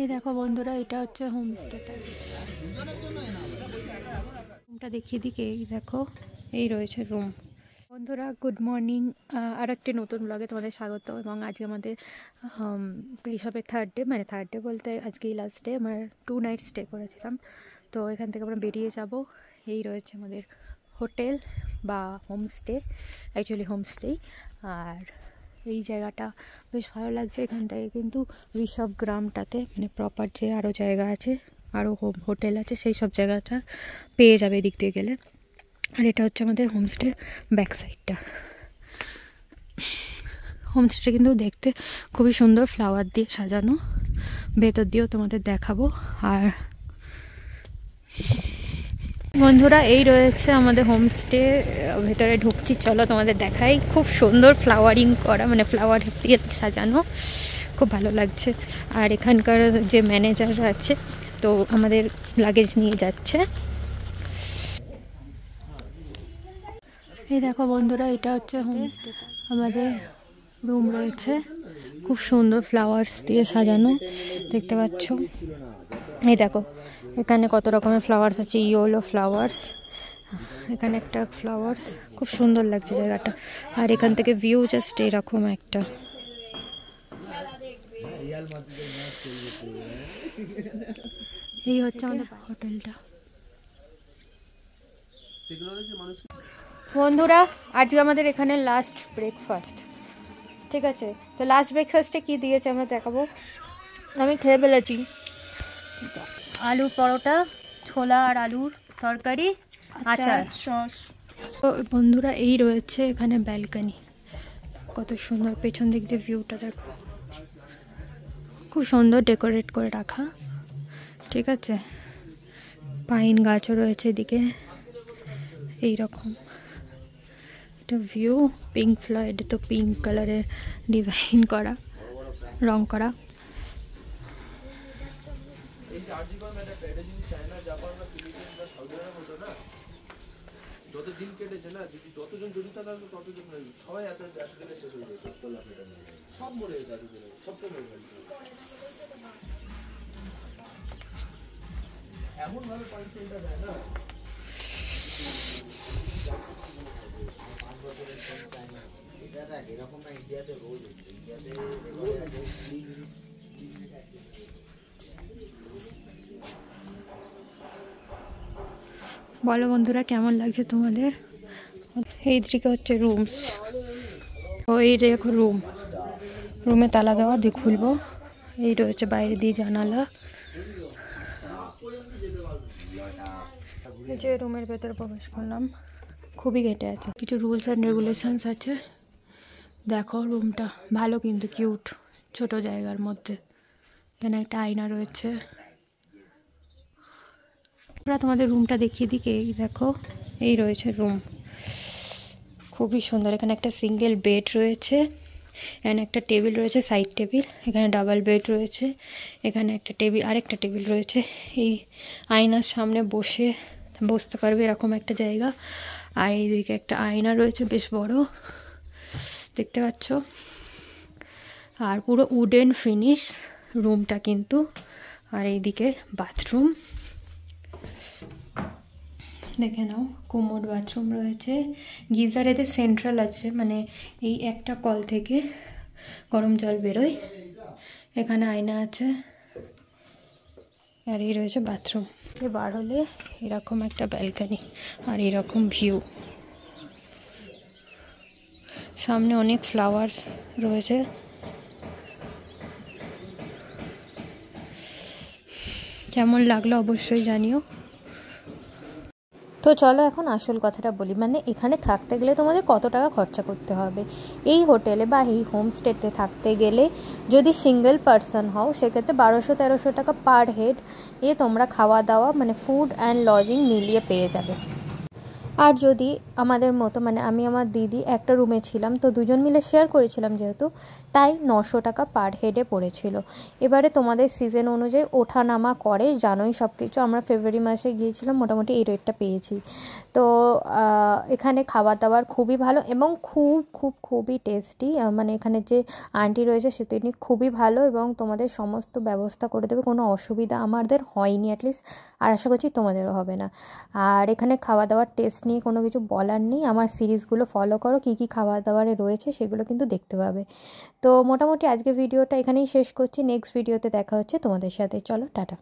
এই দেখো বন্ধুরা, এটা হচ্ছে হোমস্টেটা। রুমটা দেখিয়ে দিকে, এই দেখো, এই রয়েছে রুম। বন্ধুরা গুড মর্নিং, আর একটি নতুন ব্লগে তোমাদের স্বাগত। এবং আজকে আমাদের ঋষভের থার্ড ডে, মানে থার্ড ডে বলতে আজকেই লাস্ট ডে। আমরা 2 নাইট স্টে করেছিলাম, তো এখান থেকে আমরা বেরিয়ে যাব। এই রয়েছে আমাদের হোটেল বা হোমস্টে, অ্যাকচুয়ালি হোমস্টেই। আর এই জায়গাটা বেশ ভালো লাগছে। এখান থেকে কিন্তু ঋষভ গ্রামটাতে মানে প্রপার যে আরও জায়গা আছে, আরও হোটেল আছে, সেই সব জায়গাটা পেয়ে যাবে এদিক দিয়ে গেলে। আর এটা হচ্ছে আমাদের হোমস্টের ব্যাক সাইডটা। হোমস্টেটা কিন্তু দেখতে খুবই সুন্দর, ফ্লাওয়ার দিয়ে সাজানো। ভেতর দিয়েও তোমাদের দেখাবো। আর বন্ধুরা এই রয়েছে আমাদের হোমস্টে, ভেতরে ঢুকছি, চলো তোমাদের দেখাই। খুব সুন্দর ফ্লাওয়ারিং করা, মানে ফ্লাওয়ার্স দিয়ে সাজানো, খুব ভালো লাগছে। আর এখানকার যে ম্যানেজার আছে, তো আমাদের লাগেজ নিয়ে যাচ্ছে। এই দেখো বন্ধুরা, এটা হচ্ছে হোমস্টে, আমাদের রুম রয়েছে, খুব সুন্দর ফ্লাওয়ার্স দিয়ে সাজানো, দেখতে পাচ্ছ। এই দেখো এখানে কত রকমের ফ্লাওয়ার্স আছে, ইয়েলো ফ্লাওয়ার্স, এখানে একটা ফ্লাওয়ার্স, খুব সুন্দর লাগছে জায়গাটা। আর এখান থেকে ভিউ জাস্ট এরকম একটা। এই হচ্ছে আমাদের হোটেলটা। বন্ধুরা আজকে আমাদের এখানে লাস্ট ব্রেকফাস্ট, ঠিক আছে? তো লাস্ট ব্রেকফাস্টে কি দিয়েছে আমরা দেখাবো। আমি খেয়ে ফেলেছি আলুর পরোটা, ছোলা আর আলুর তরকারি, আচার, সস। তো বন্ধুরা এই রয়েছে এখানে ব্যালকনি, কত সুন্দর পেছন দিক দিয়ে ভিউটা দেখো, খুব সুন্দর ডেকোরেট করে রাখা, ঠিক আছে? পাইন গাছও রয়েছে এদিকে, এইরকম একটা ভিউ। পিঙ্ক ফ্লয়েড, তো পিঙ্ক কালারের ডিজাইন করা, রং করা। যতদিন কেটেছে না, যদি যতজন জড়িত থাকবে ততজন সবাই এত দিনে শেষ হয়ে যেত, সব মরে যেত, সবটা মরে গেল। এমন ভাবে পয়েন্টটা দেয় না, এরকম না। ইন্ডিয়াতে রোজ ইন্ডিয়াতে বলো বন্ধুরা কেমন লাগছে তোমাদের? এই দিকে হচ্ছে রুমস, ওই দেখো রুম, রুমে তালা দেওয়া, দিয়ে খুলবো। এই রয়েছে বাইরে দিয়ে জানালা। যে রুমের ভেতরে প্রবেশ করলাম, খুবই ঘেটে আছে, কিছু রুলস অ্যান্ড রেগুলেশনস আছে। দেখো রুমটা ভালো, কিন্তু কিউট, ছোট জায়গার মধ্যে। এখানে একটা আয়না রয়েছে। আমরা তোমাদের রুমটা দেখিয়ে দিকে, এই দেখো, এই রয়েছে রুম, খুবই সুন্দর। এখানে একটা সিঙ্গেল বেড রয়েছে, এখানে একটা টেবিল রয়েছে, সাইড টেবিল। এখানে ডাবল বেড রয়েছে, এখানে একটা টেবিল, আরেকটা টেবিল রয়েছে। এই আয়নার সামনে বসতে পারবে, এরকম একটা জায়গা। আর এইদিকে একটা আয়না রয়েছে বেশ বড়, দেখতে পাচ্ছ। আর পুরো উডেন ফিনিশ রুমটা কিন্তু। আর এইদিকে বাথরুম, দেখে নাও, কোমোড বাথরুম রয়েছে। গিজার এতে সেন্ট্রাল আছে, মানে এই একটা কল থেকে গরম জল বেরোয়। এখানে আয়না আছে, আর এই রয়েছে বাথরুম। বার হলে এরকম একটা ব্যালকনি, আর এরকম ভিউ। সামনে অনেক ফ্লাওয়ার্স রয়েছে। কেমন লাগলো অবশ্যই জানিও। তো চলো এখন আসল কথাটা বলি, মানে এখানে থাকতে গেলে তোমাদের কত টাকা খরচা করতে হবে। এই হোটেলে বা এই হোমস্টেতে থাকতে গেলে যদি সিঙ্গেল পারসন হও, সেক্ষেত্রে 1200-1300 টাকা পার হেড তোমরা খাওয়া দাওয়া, মানে ফুড অ্যান্ড লজিং মিলিয়ে পেয়ে যাবে। আর যদি আমাদের মতো মানে আমি আমার দিদি একটা রুমে ছিলাম, তো দুজন মিলে শেয়ার করেছিলাম যেহেতু, তাই 900 টাকা পার হেডে পড়েছিল। এবারে তোমাদের সিজন অনুযায়ী ওঠা নামা করে, জানোই সব কিছু। আমরা ফেব্রুয়ারি মাসে গিয়েছিলাম, মোটামুটি এই রেটটা পেয়েছি। তো এখানে খাবার দাবার খুবই ভালো এবং খুবই টেস্টি। মানে এখানে যে আন্টি রয়েছে সে তিনি খুবই ভালো এবং তোমাদের সমস্ত ব্যবস্থা করে দেবে, কোনো অসুবিধা আমাদের হয়নি অ্যাটলিস্ট, আর আশা করছি তোমাদেরও হবে না। আর এখানে খাওয়া দাওয়ার টেস্ট নিয়ে কোনো কিছু বলার নেই, আমার সিরিজগুলো ফলো করো, কী কী খাবার দাবারে রয়েছে সেগুলো কিন্তু দেখতে পাবে। তো মোটামুটি আজকে ভিডিওটা এখানেই শেষ করছি, নেক্সট ভিডিওতে দেখা হচ্ছে তোমাদের সাথে, চলো টাটা।